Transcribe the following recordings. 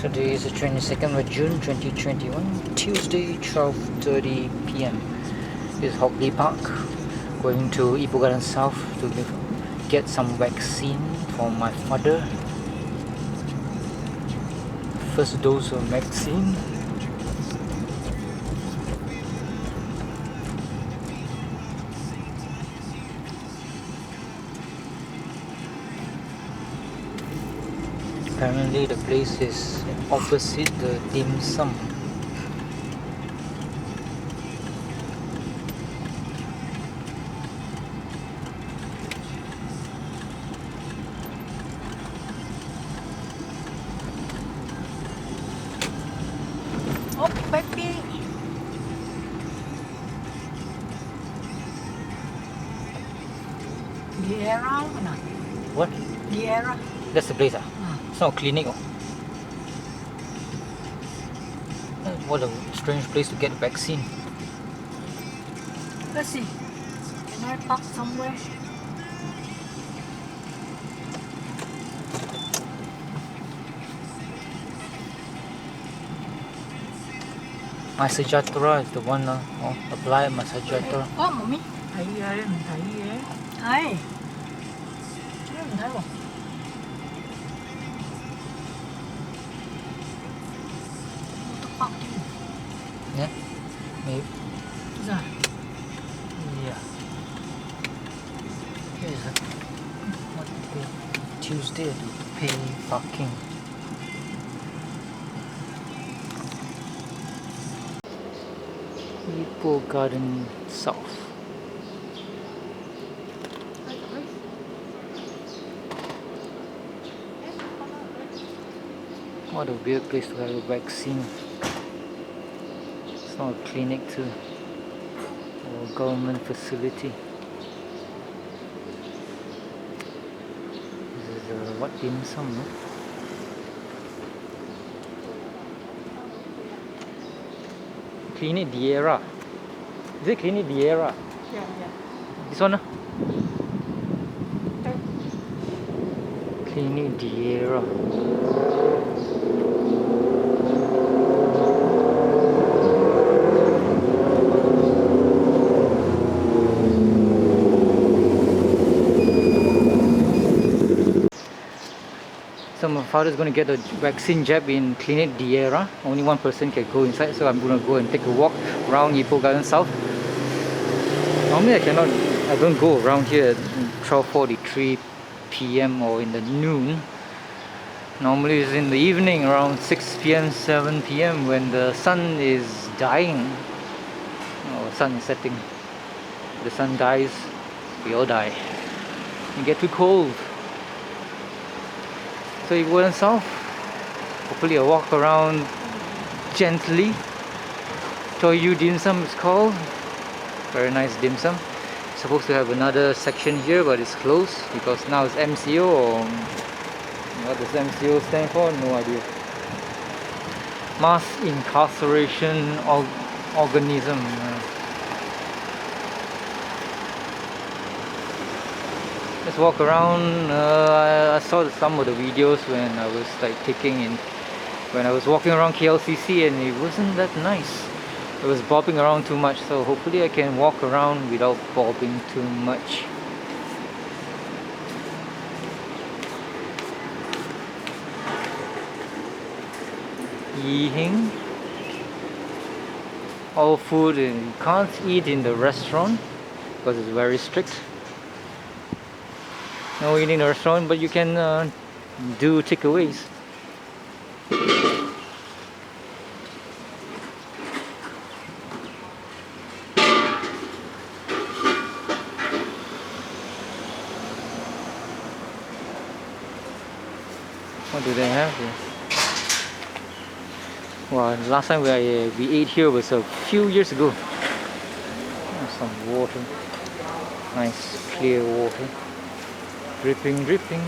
Today is the 22nd of June 2021, Tuesday, 12:30 p.m. This is Hockley Park. Going to Ipoh Garden South to get some vaccine for my father. First dose of vaccine. Apparently the place is opposite the dim sum. Oh, baby! Gera mana? What? Gera. That's the place ah? It's not a clinic oh. What a strange place to get vaccine. Let's see. Can I park somewhere? My Sejahtera is the one apply my Sejahtera. Oh, mommy. Thấy mình thấy ghé. Thấy. Mình thấy không? Yeah? Maybe. Dạ. Yeah. Here's a what day? Tuesday to pay parking. Ipoh Garden South. What a weird place to have a vaccine. It's not a clinic too, or a government facility. This is what dim sum, no? Clinic Diera. Is it Clinic Diera? Yeah. This one? Clinic Diera. So my father's going to get a vaccine jab in Clinic Diera. Only one person can go inside, so I'm going to go and take a walk around Ipoh Garden South. Normally I don't go around here at 12:43 p.m. or in the noon. Normally it's in the evening around 6 p.m. 7 p.m. when the sun is dying or sun is setting. The sun dies, we all die. You get too cold. So you go south, hopefully a walk around gently. Toyu dim sum is called. Very nice dim sum. Supposed to have another section here, but it's closed because now it's MCO, or what does MCO stand for? No idea. Mass incarceration organism. Let's walk around. I saw some of the videos when I was when I was walking around KLCC, and it wasn't that nice. It was bobbing around too much, so hopefully I can walk around without bobbing too much. Yihing. All food, and you can't eat in the restaurant because it's very strict. No eating in the restaurant, but you can do takeaways. What do they have here? Well, last time we ate here was a few years ago. Some water, nice clear water. Dripping, dripping.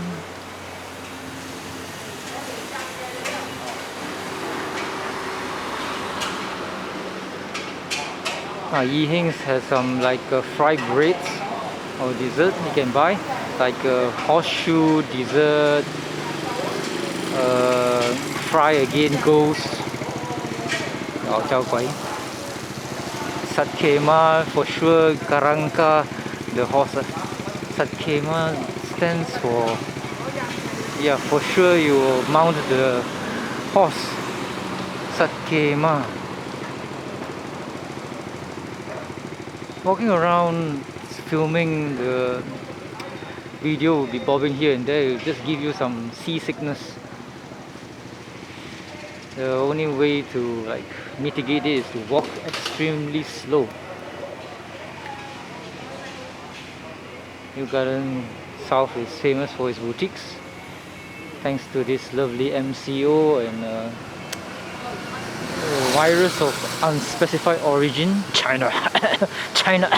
Yihing's has some like fried breads or dessert you can buy, like horseshoe dessert, try again ghost. Satkema for sure, Karanka, the horse. Satkema stands for, yeah, for sure you will mount the horse. Satkema. Walking around filming the video will be bobbing here and there, it will just give you some seasickness. The only way to like mitigate it is to walk extremely slow. New Garden South is famous for its boutiques, thanks to this lovely MCO and virus of unspecified origin, China. China.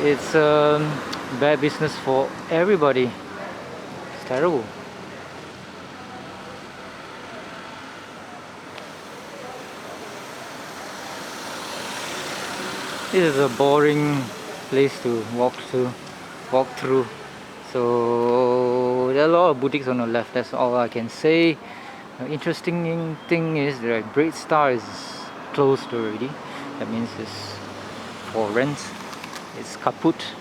It's bad business for everybody. It's terrible. This is a boring place to walk through. So there are a lot of boutiques on the left. That's all I can say. Interesting thing is that Braid Star is closed already. That means it's for rent. It's kaput.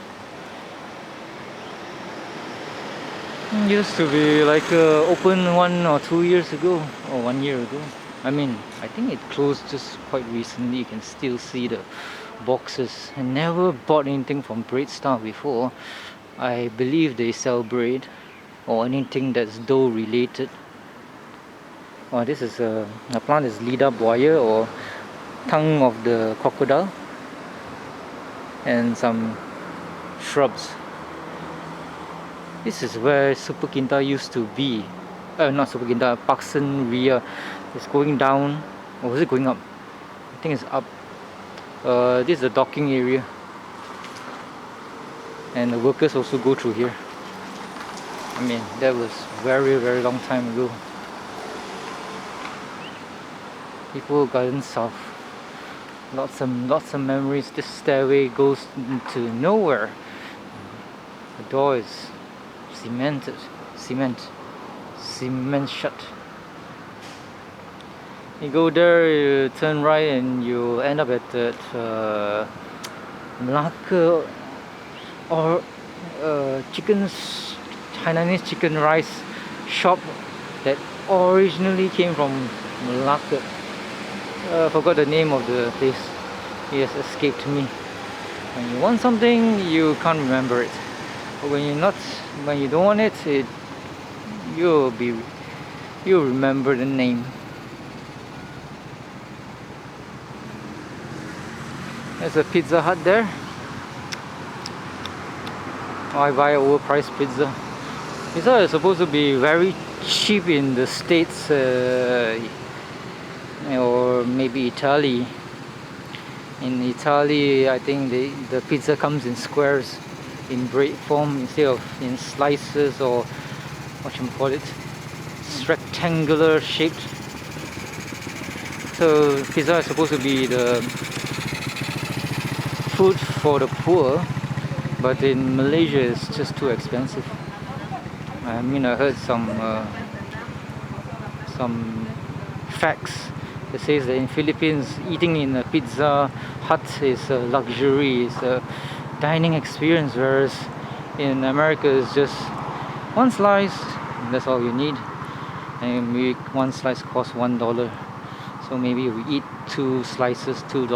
Used to be like open 1 or 2 years ago, or 1 year ago. I mean, I think it closed just quite recently. You can still see the boxes. I never bought anything from Braid Star before. I believe they sell braid or anything that's dough related. Oh, this is a plant is Lida buaya or tongue of the crocodile, and some shrubs. This is where Super Kinta used to be. Not Super Kinta, Paksan Ria. It's going down, or is it going up? I think it's up. This is the docking area, and the workers also go through here. I mean, that was very long time ago. Ipoh Garden South. Lots of memories. This stairway goes to nowhere. The door is cement shut. You go there, you turn right, and you end up at that Malacca or Hainanese chicken rice shop that originally came from Malacca. I forgot the name of the place. It has escaped me. When you want something, you can't remember it. But when you don't want it, you'll remember the name. There's a Pizza Hut there. I buy overpriced pizza. Pizza is supposed to be very cheap in the States, or maybe Italy. In Italy, I think the pizza comes in squares, in braid form instead of in slices, or what you call it, it's rectangular shaped. So pizza is supposed to be the food for the poor, but in Malaysia it's just too expensive. I mean, I heard some facts that says that in Philippines eating in a Pizza Hut is a luxury, it's a dining experience, whereas in America it's just one slice, that's all you need, and one slice costs $1. So maybe we eat 2 slices, $2.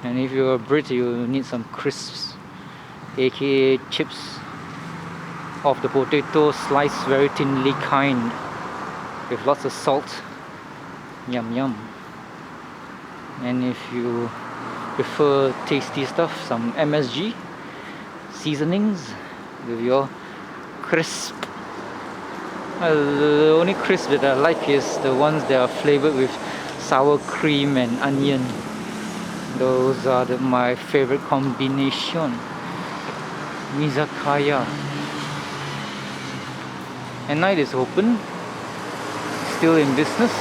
And if you're a Brit, you need some crisps, aka chips of the potato, sliced very thinly kind, with lots of salt. Yum yum. And if you prefer tasty stuff, some MSG seasonings with your crisp. The only crisp that I like is the ones that are flavored with sour cream and onion. Those are my favorite combination. Mizakaya. At night is open, still in business.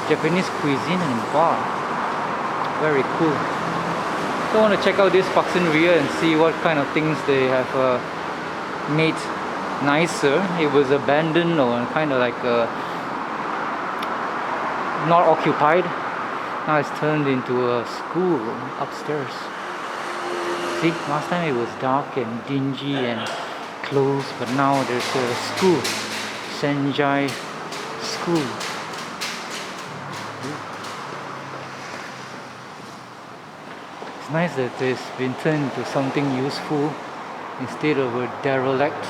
Japanese cuisine and bar. Very cool. So I want to check out this Paksan Ria and see what kind of things they have made nicer. It was abandoned or kind of like not occupied. Now it's turned into a school upstairs. See, last time it was dark and dingy and closed, but now there's a school, Senjai School. It's nice that it's been turned into something useful instead of a derelict.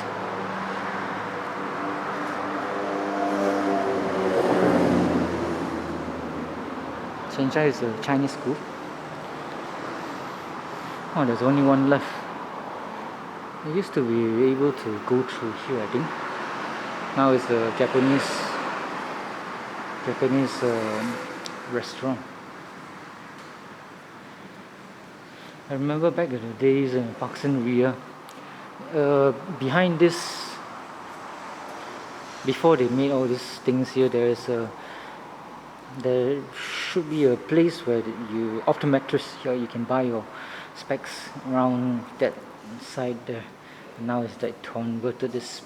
Senjai is a Chinese school. Oh, there's only one left. I used to be able to go through here, I think. Now it's a Japanese restaurant. I remember back in the days in Parks and Ria, behind this, before they made all these things here, there should be a place where you optometrist here, you can buy your specs around that side there. Now it's like converted this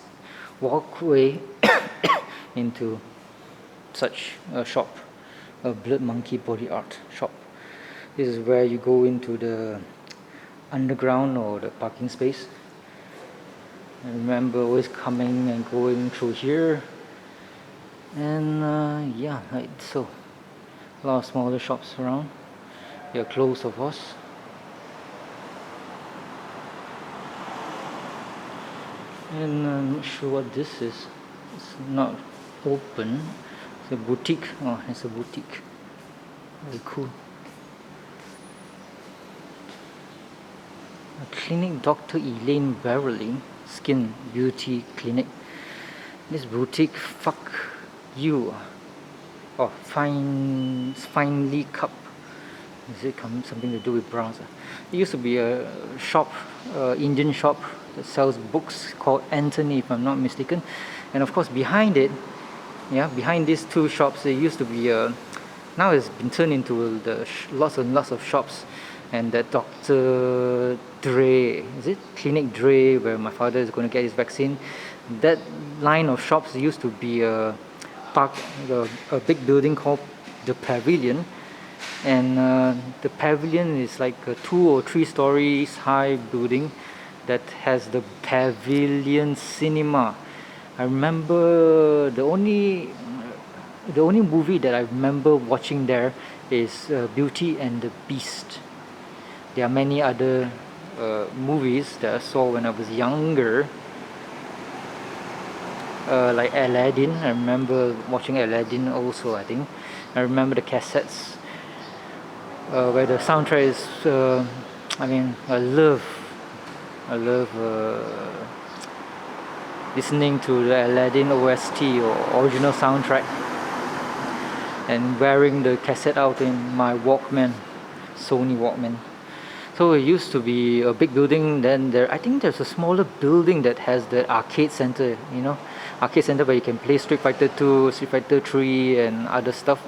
walkway into such a shop, a blood monkey body art shop. This is where you go into the underground or the parking space. I remember always coming and going through here, and yeah, like so. A lot of smaller shops around. They're closed, of course. And I'm not sure what this is. It's not open. It's a boutique. Oh, it's a boutique. Very cool. A clinic, Dr. Elaine Beverly Skin Beauty Clinic. This boutique, fuck you. Oh, finely cup. Is it something to do with bronze? It used to be a shop, Indian shop that sells books called Anthony, if I'm not mistaken. And of course, behind it, yeah, behind these two shops, there used to be now it's been turned into lots and lots of shops. And that Dr. Dre, is it Clinic Dre, where my father is going to get his vaccine? That line of shops used to be a big building called the Pavilion, and the Pavilion is like a 2 or 3 stories high building that has the Pavilion Cinema. I remember the only movie that I remember watching there is Beauty and the Beast. There are many other movies that I saw when I was younger, like Aladdin. I remember watching Aladdin also, I think. I remember the cassettes where the soundtrack is, I love listening to the Aladdin OST or original soundtrack and wearing the cassette out in my Walkman, Sony Walkman. So it used to be a big building. Then I think there's a smaller building that has the arcade center, arcade center where you can play Street Fighter 2, Street Fighter 3 and other stuff,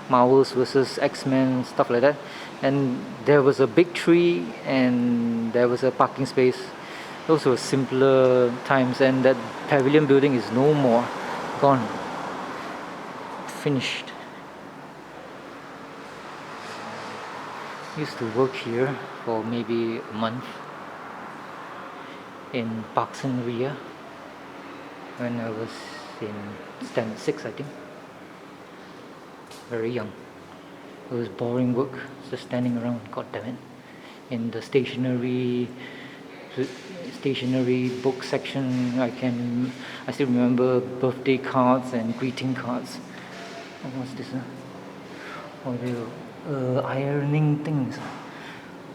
Marvels versus X-Men, stuff like that. And there was a big tree and there was a parking space. Those were simpler times, and that Pavilion building is no more, gone, finished. Used to work here for maybe a month in Parks and Ria when I was in standard 6, I think. Very young. It was boring work, just standing around, god damn it. In the stationery book section, I still remember birthday cards and greeting cards. What's this? Oh, the ironing things.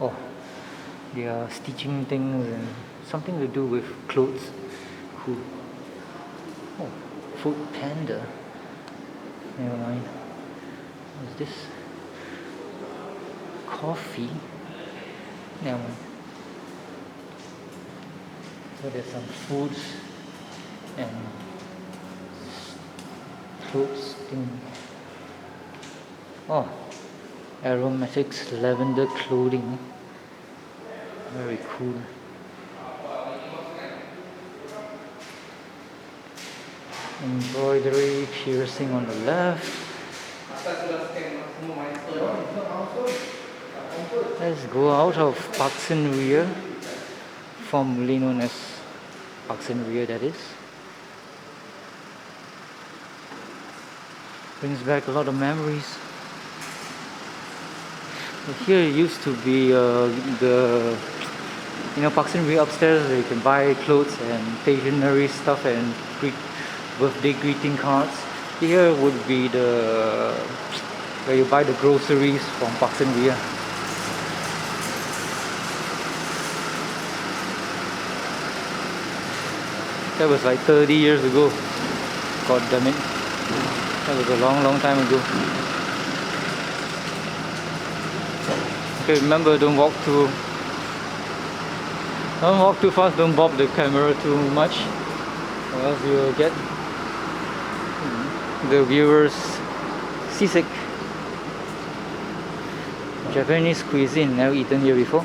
Oh, they are stitching things and something to do with clothes. Cool. Oh, Food Panda. Never mind. What's this? Coffee. Never mind. So there's some foods and clothes thing. Oh, aromatics lavender clothing. Very cool. Embroidery, piercing on the left. Let's go out of Parks and Ria, formerly known as Parks and Ria, that is. Brings back a lot of memories. Here used to be the Parks and Ria upstairs where you can buy clothes and stationery stuff and birthday greeting cards. Here would be where you buy the groceries from Parks and Ria. That was like 30 years ago. God damn it. That was a long time ago. Okay, remember, don't walk too fast, don't bob the camera too much, or else you will get the viewers seasick. Japanese cuisine, never eaten here before.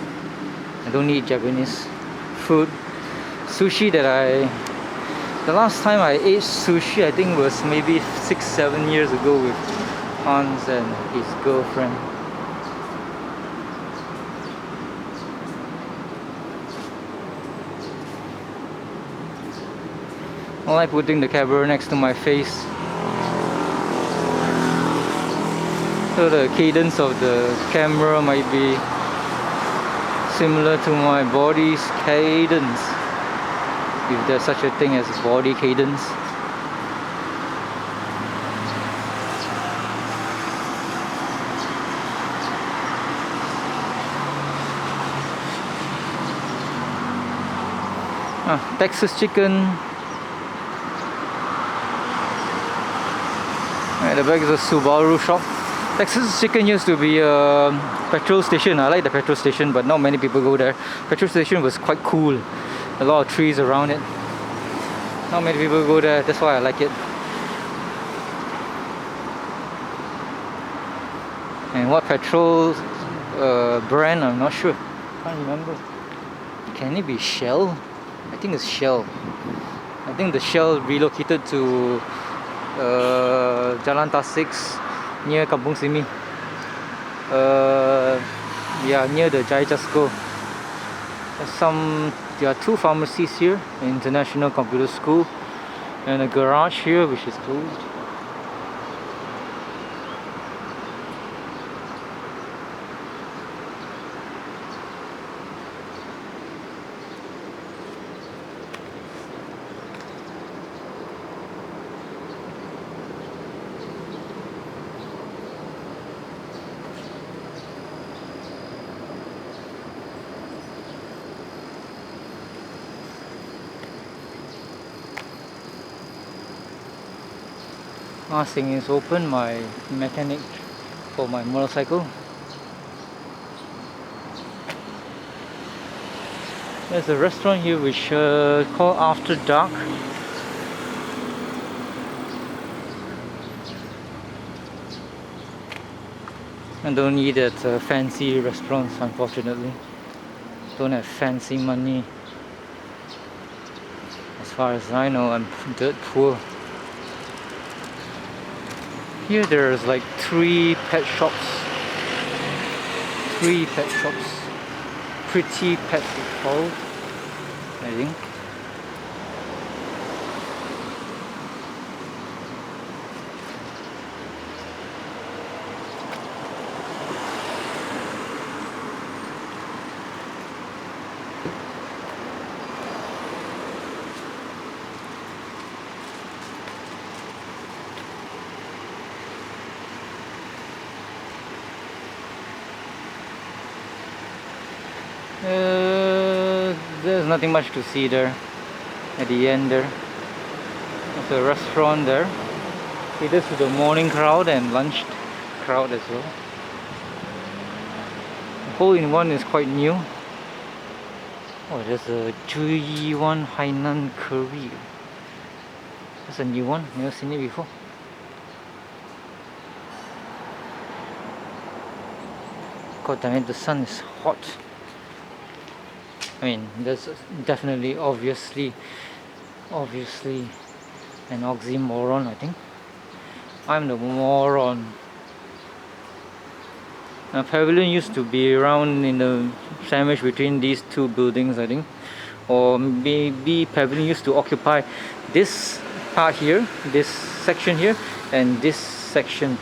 I don't eat Japanese food. Sushi the last time I ate sushi I think was maybe 6-7 years ago with Hans and his girlfriend. I like putting the camera next to my face, so the cadence of the camera might be similar to my body's cadence, if there's such a thing as body cadence. Texas chicken. At the back is a Subaru shop. Texas chicken used to be a petrol station. I like the petrol station, but not many people go there. Petrol station was quite cool. A lot of trees around it. Not many people go there, that's why I like it. And what petrol brand, I'm not sure. Can't remember. Can it be Shell? I think it's Shell. I think the Shell relocated to Jalan Tasik near Kampung Simi. Yeah, near the Jaya Jasko. There are 2 pharmacies here, International Computer School, and a garage here which is closed. Thing is open, my mechanic for my motorcycle. There's a restaurant here which called After Dark. I don't eat at fancy restaurants, unfortunately. Don't have fancy money. As far as I know, I'm dirt poor. Here there's like 3 pet shops. 3 pet shops. Pretty Pet called, I think. There's nothing much to see there. At the end there, there's a restaurant there. Caters to the morning crowd and lunch crowd as well. The hole-in-one is quite new. Oh, there's a Juyiwan Hainan curry. That's a new one. Never seen it before. God damn it, the sun is hot. I mean, there's definitely, obviously An oxymoron, I think. I'm the moron. A pavilion used to be around in the sandwich between these two buildings, I think. Or maybe pavilion used to occupy this part here, this section here, and this section.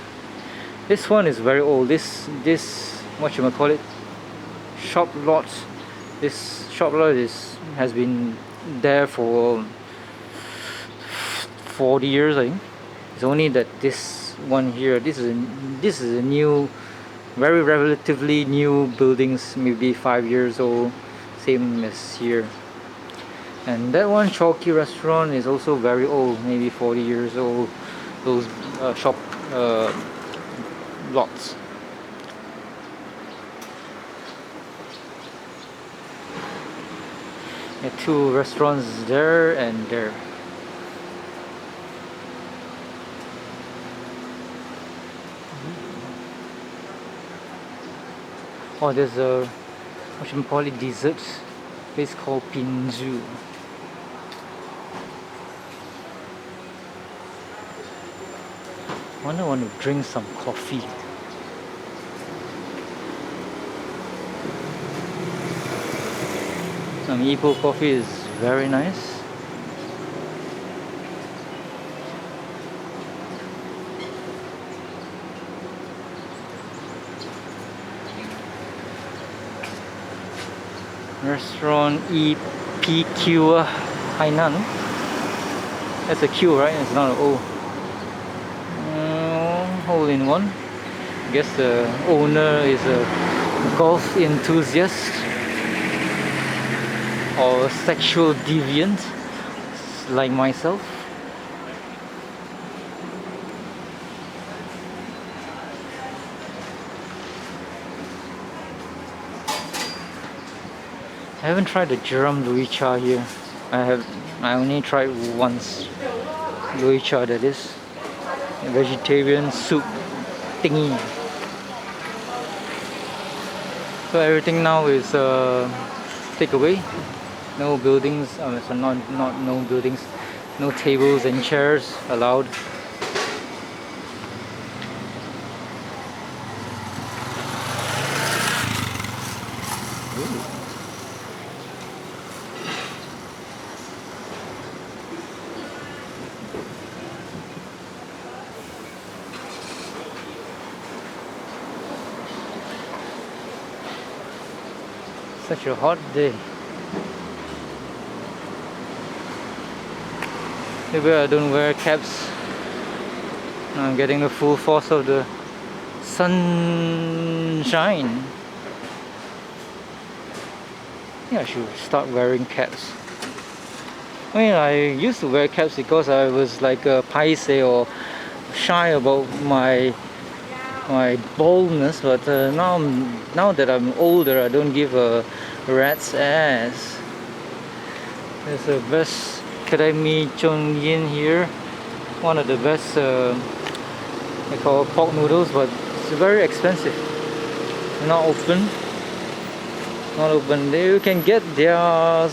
This one is very old. This what you might call it, shop lot. This shop lot has been there for 40 years, I think. It's only that this one here, this is a new, very relatively new buildings, maybe 5 years old, same as here. And that one Chalky restaurant is also very old, maybe 40 years old. Those shop lots. Yeah, two restaurants there and there. Oh, there's a what should we call it, desserts place called Pinju. I want to drink some coffee. Some Ipoh coffee is very nice. Restaurant EPQ Hainan. That's a Q, right? It's not an O. Hole in one. I guess the owner is a golf enthusiast or a sexual deviant like myself. I haven't tried the Jeram Louis Cha here. I only tried once. Louis Cha, that is. A vegetarian soup thingy. So everything now is takeaway. No buildings, so not no buildings, no tables and chairs allowed. Such a hot day. Maybe I don't wear caps. I'm getting the full force of the sunshine. Yeah, I should start wearing caps. I mean, I used to wear caps because I was like a paise or shy about my baldness, but now that I'm older, I don't give a rat's ass. There's the best Kedai Mi Chong Yin here. One of the best they call pork noodles, but it's very expensive. Not open. Not open. You can get their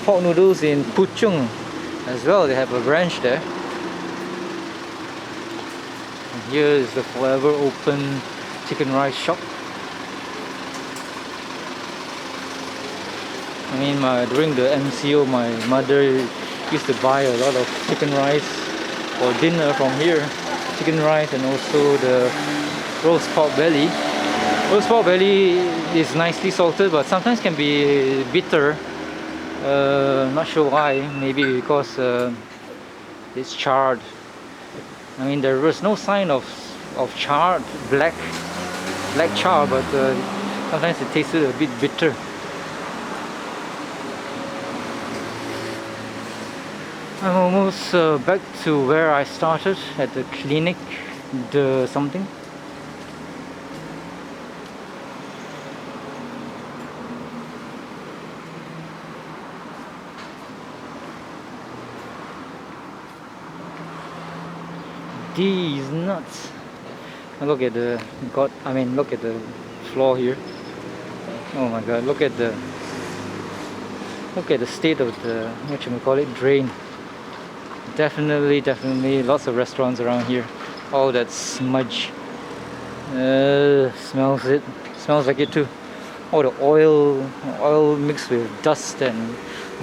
pork noodles in Puchong as well. They have a branch there. Here is the forever open chicken rice shop. I mean, during the MCO, my mother used to buy a lot of chicken rice for dinner from here. Chicken rice and also the roast pork belly. Roast pork belly is nicely salted, but sometimes can be bitter. Not sure why. Maybe because it's charred. I mean, there was no sign of charred black char, but sometimes it tasted a bit bitter. I'm almost back to where I started at the clinic, the something. These nuts. Look at the look at the floor here. Oh my god, look at the state of the, what you call it, drain. Definitely lots of restaurants around here. Oh, that smudge. Smells like it too. Oh, the oil mixed with dust and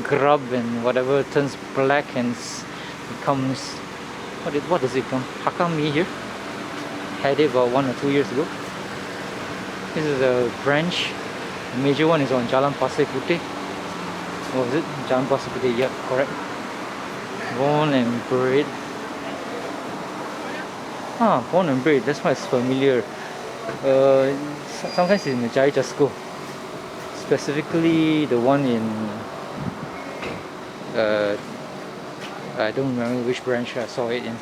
grub and whatever turns black and becomes, what does it become? Hakka mee here. Had it about 1 or 2 years ago. This is a branch. The major one is on Jalan Pasir Puteh. What was it? Jalan Pasir Puteh, yeah, correct. Born and bred. Born and bred, that's why it's familiar. Sometimes in the Gerryko, specifically the one in I don't remember which branch I saw it in.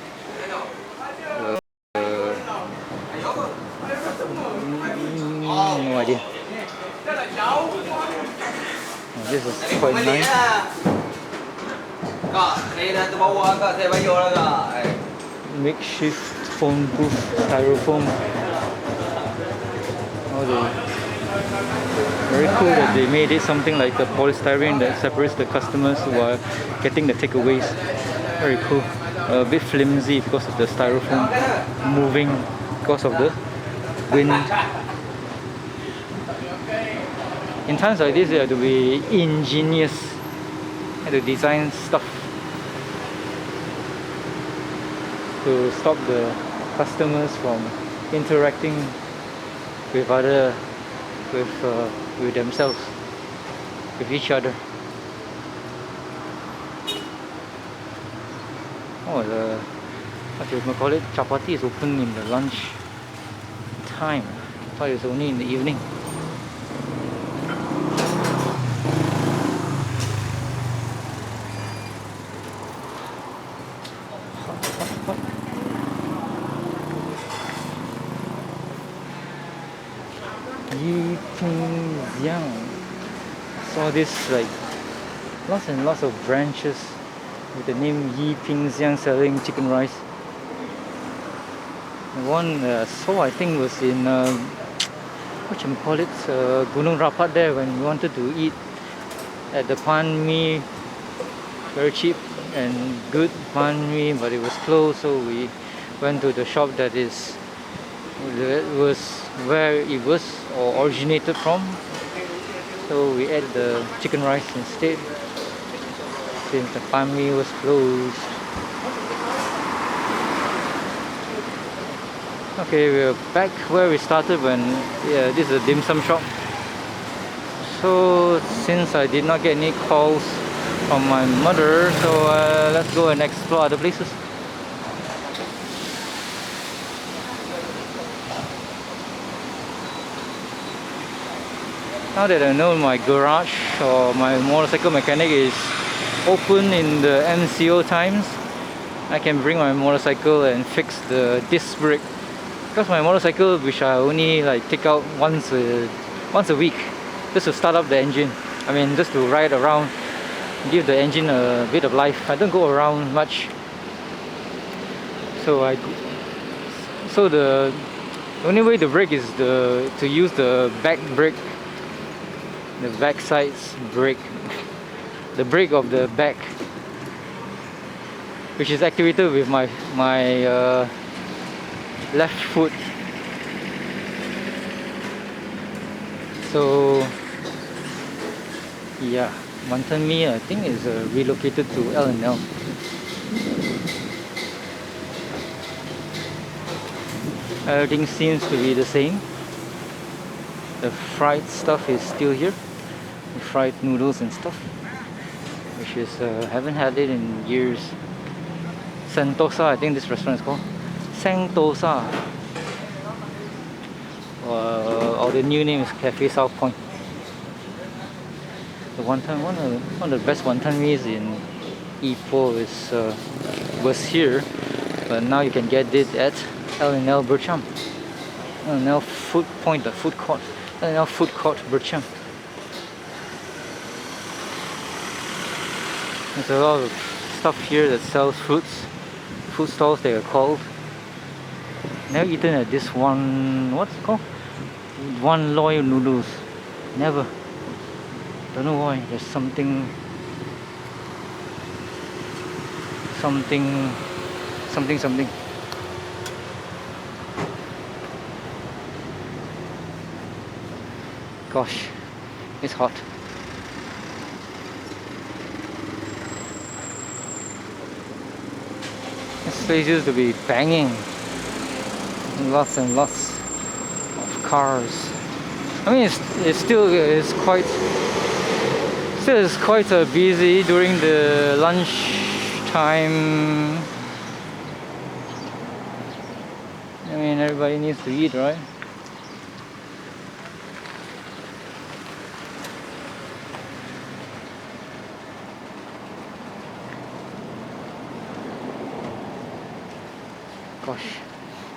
No idea. Oh, this is quite nice. Makeshift phone booth, styrofoam. Very cool that they made it something like a polystyrene that separates the customers who are getting the takeaways. Very cool. A bit flimsy because of the styrofoam moving because of the wind. In times like this, you have to be ingenious. You have to design stuff to stop the customers from interacting with with themselves, with each other. Oh, what do you call it? Chapati is open in the lunch time. I thought it was only in the evening. Saw this like lots and lots of branches with the name Yi Ping Xiang selling chicken rice. The one I saw, I think, was in Gunung Rapat there, when we wanted to eat at the pan mee, very cheap and good pan mee, but it was closed, so we went to the shop that was where it was or originated from. So we ate the chicken rice instead, since the pan mee was closed. Okay, we're back where we started when, this is a dim sum shop. So since I did not get any calls from my mother, so let's go and explore other places. Now that I know my garage or my motorcycle mechanic is open in the MCO times, I can bring my motorcycle and fix the disc brake. Because my motorcycle, which I only like take out once a week, just to start up the engine. I mean, just to ride around, give the engine a bit of life. I don't go around much. So the only way to brake is to use the back brake. The back side's brake, the brake of the back, which is activated with my left foot. So yeah, Wanton Mee, I think, is relocated to L&L. Everything seems to be the same. The fried stuff is still here. The fried noodles and stuff, which is haven't had it in years. Sentosa, I think this restaurant is called Sentosa, or the new name is Cafe South Point. The one of the best wonton mees in Ipoh was here, but now you can get it at L&L Bercham. L&L Food Point, the food court. L&L Food Court Bercham. There's a lot of stuff here that sells fruits. Food stalls, they are called. Never eaten at this one, what's it called? One Loy noodles. Never. Don't know why. There's something something something. Gosh, it's hot. This place used to be banging. Lots and lots of cars. I mean, it's still is quite busy during the lunch time. I mean, everybody needs to eat, right? Gosh,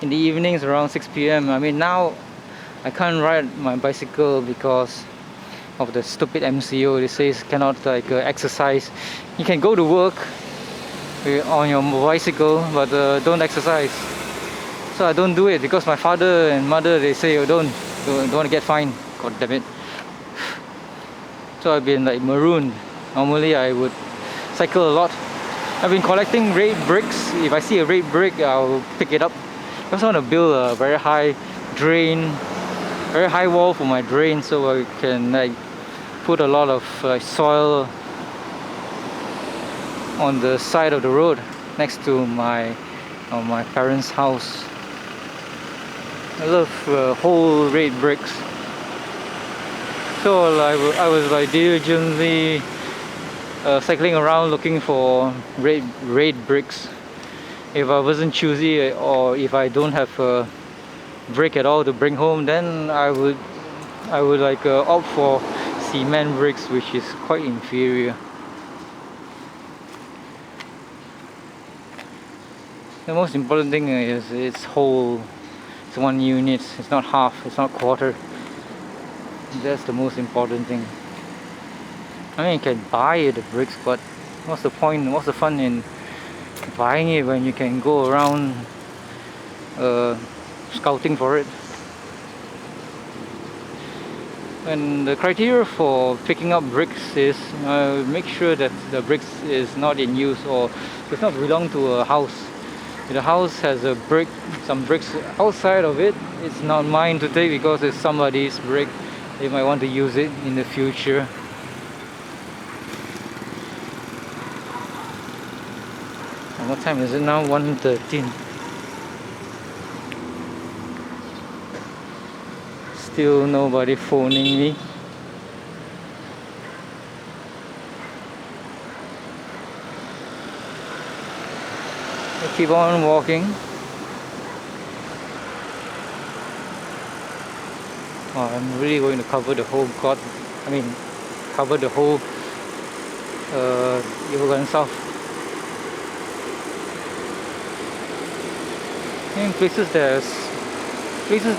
in the evenings around 6 p.m. I mean, now I can't ride my bicycle because of the stupid MCO. They say cannot like exercise. You can go to work on your bicycle, but don't exercise. So I don't do it because my father and mother, they say, oh, don't want to get fined. God damn it. So I've been like marooned. Normally I would cycle a lot. I've been collecting red bricks. If I see a red brick, I'll pick it up. I also want to build a very high drain, very high wall for my drain, so I can like put a lot of soil on the side of the road next to my parents' house. I love whole red bricks. So I was like diligently cycling around looking for red bricks. If I wasn't choosy, or if I don't have a brick at all to bring home, then I would like opt for cement bricks, which is quite inferior. The most important thing is it's whole. It's one unit. It's not half. It's not quarter. That's the most important thing. I mean, you can buy the bricks, but what's the point? What's the fun in buying it when you can go around scouting for it? And the criteria for picking up bricks is make sure that the bricks is not in use or does not belong to a house. If the house has some bricks outside of it, it's not mine to take because it's somebody's brick. They might want to use it in the future. And what time is it now? 1:13. Still nobody phoning me. I keep on walking. Oh, I'm really going to cover the whole cover the whole Ipoh South. In places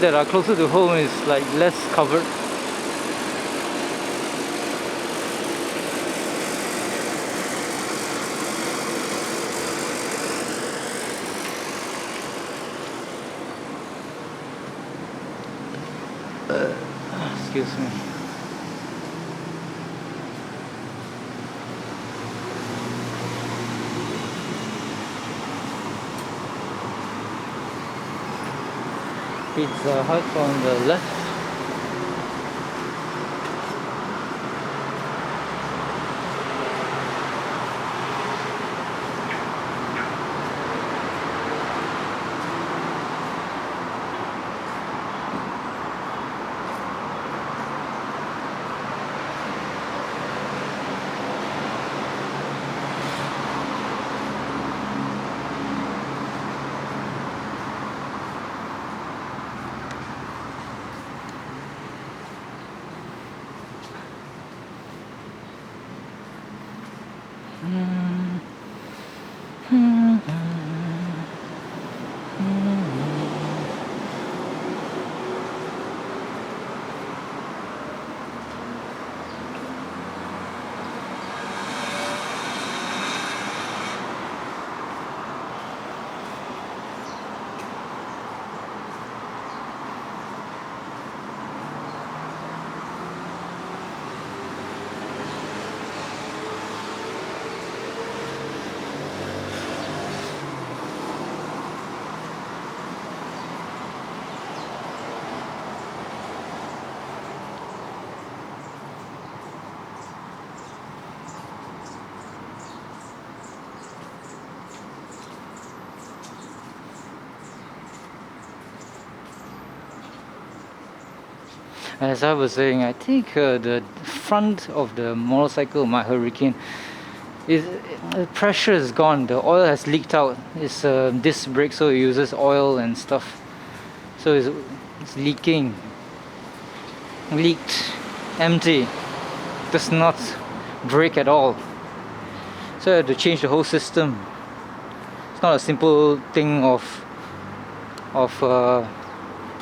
that are closer to home is like less covered. Excuse me. Pizza Hut on the left. As I was saying, I think the front of the motorcycle, my Hurricane, is the pressure is gone. The oil has leaked out. It's a disc brake, so it uses oil and stuff. So it's leaking, leaked, empty. Does not brake at all. So I had to change the whole system. It's not a simple thing of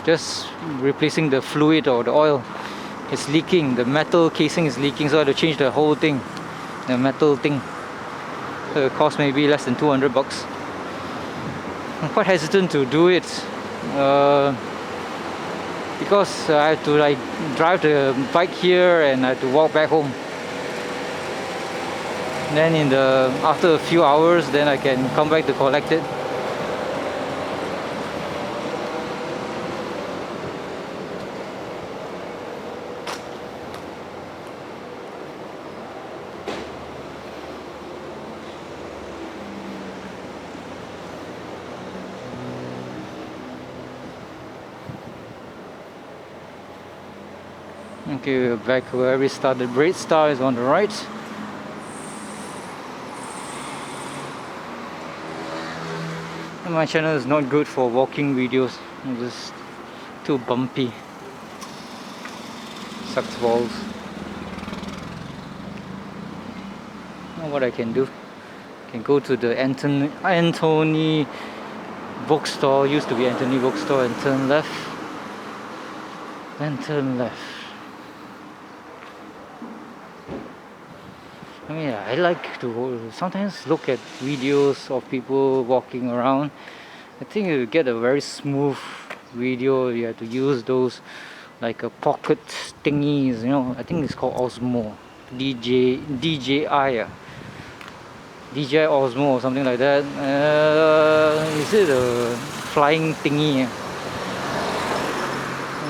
just replacing the fluid or the oil. It's leaking. The metal casing is leaking, so I had to change the whole thing, the metal thing. So it cost maybe less than 200 bucks. I'm quite hesitant to do it because I have to like drive the bike here and I have to walk back home. Then after a few hours, then I can come back to collect it. Okay, we're back where we started. Braid Star is on the right. And my channel is not good for walking videos. It's just too bumpy. Sucks balls. Now what I can do, I can go to the Anthony bookstore. Used to be Anthony bookstore, and turn left. Then turn left. I mean, I like to sometimes look at videos of people walking around. I think you get a very smooth video. You have to use those like a pocket thingies, you know. I think it's called Osmo, DJI, DJI Osmo or something like that. Is it a flying thingy?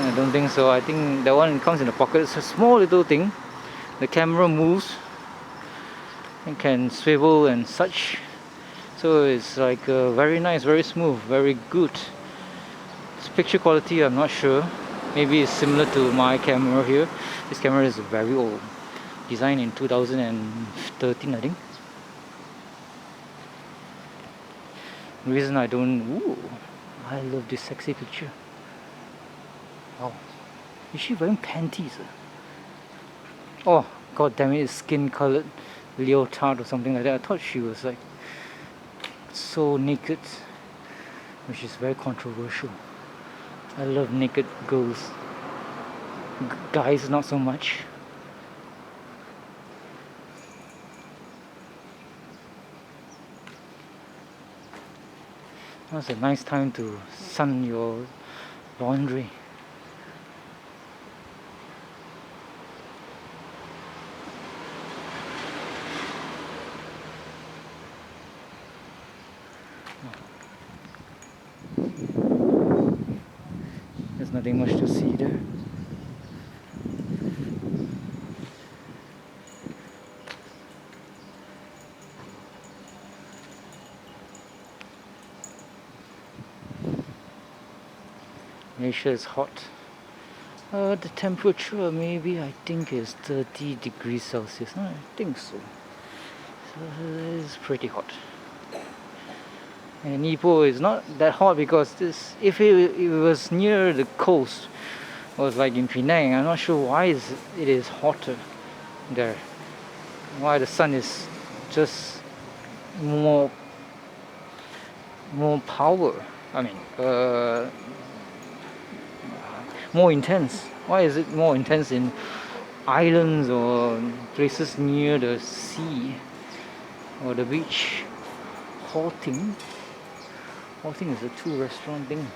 I don't think so. I think that one comes in a pocket. It's a small little thing. The camera moves. It can swivel and such, so it's like very nice, very smooth, very good. Its picture quality, I'm not sure. Maybe it's similar to my camera here. This camera is very old, designed in 2013, I think. The reason I don't, I love this sexy picture. Wow, is she wearing panties? Oh, god damn it, it's skin colored leotard or something like that. I thought she was like so naked, which is very controversial. I love naked girls. Guys, not so much. That's a nice time to sun your laundry. There's nothing much to see there. Malaysia is hot. The temperature maybe I think is 30 degrees Celsius. I think so. So it's pretty hot. And Ipoh is not that hot because if it was near the coast, was like in Penang, I'm not sure why it is hotter there. Why the sun is just more power. I mean, more intense. Why is it more intense in islands or places near the sea or the beach? Halting is a 2-restaurant thing.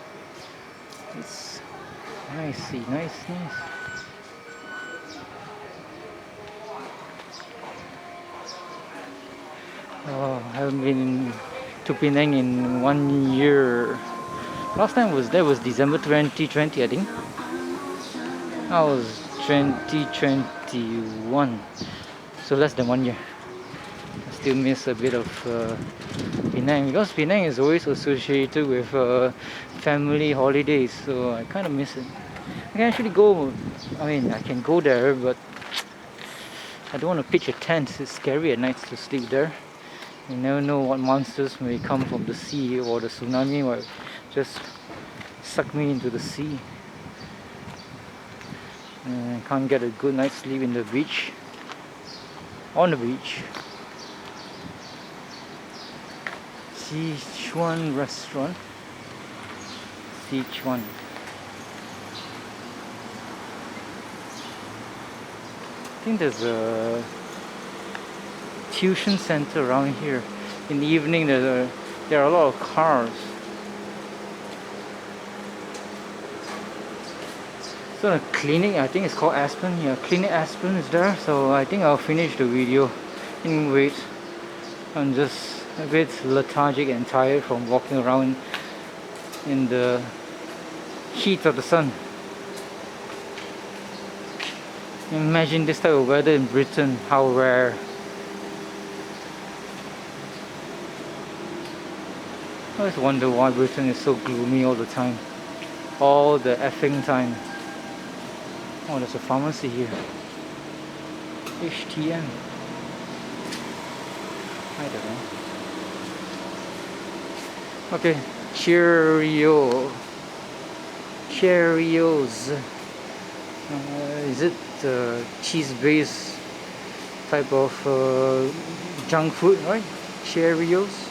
It's nice, nice. Oh, I haven't been to Penang in 1 year. Last time was December 2020, I think. I was 2021, so less than 1 year. I still miss a bit of Penang because Penang is always associated with family holidays, so I kind of miss it. can actually go, I mean, I can go there, but I don't want to pitch a tent. It's scary at night to sleep there. You never know what monsters may come from the sea, or the tsunami might just suck me into the sea. And I can't get a good night's sleep in the beach. On the beach. Sichuan restaurant. Sichuan. I think there's a tuition center around here. In the evening there are a lot of cars. So a clinic, I think it's called Aspen. Yeah, Clinic Aspen is there. So I think I'll finish the video in wait. I'm just a bit lethargic and tired from walking around in the heat of the sun. Imagine this type of weather in Britain, how rare. I always wonder why Britain is so gloomy all the time. All the effing time. Oh, there's a pharmacy here. HTM. I don't know. Okay, Cheerio. Cheerios. Is it cheese-based type of junk food, right? Cheerios.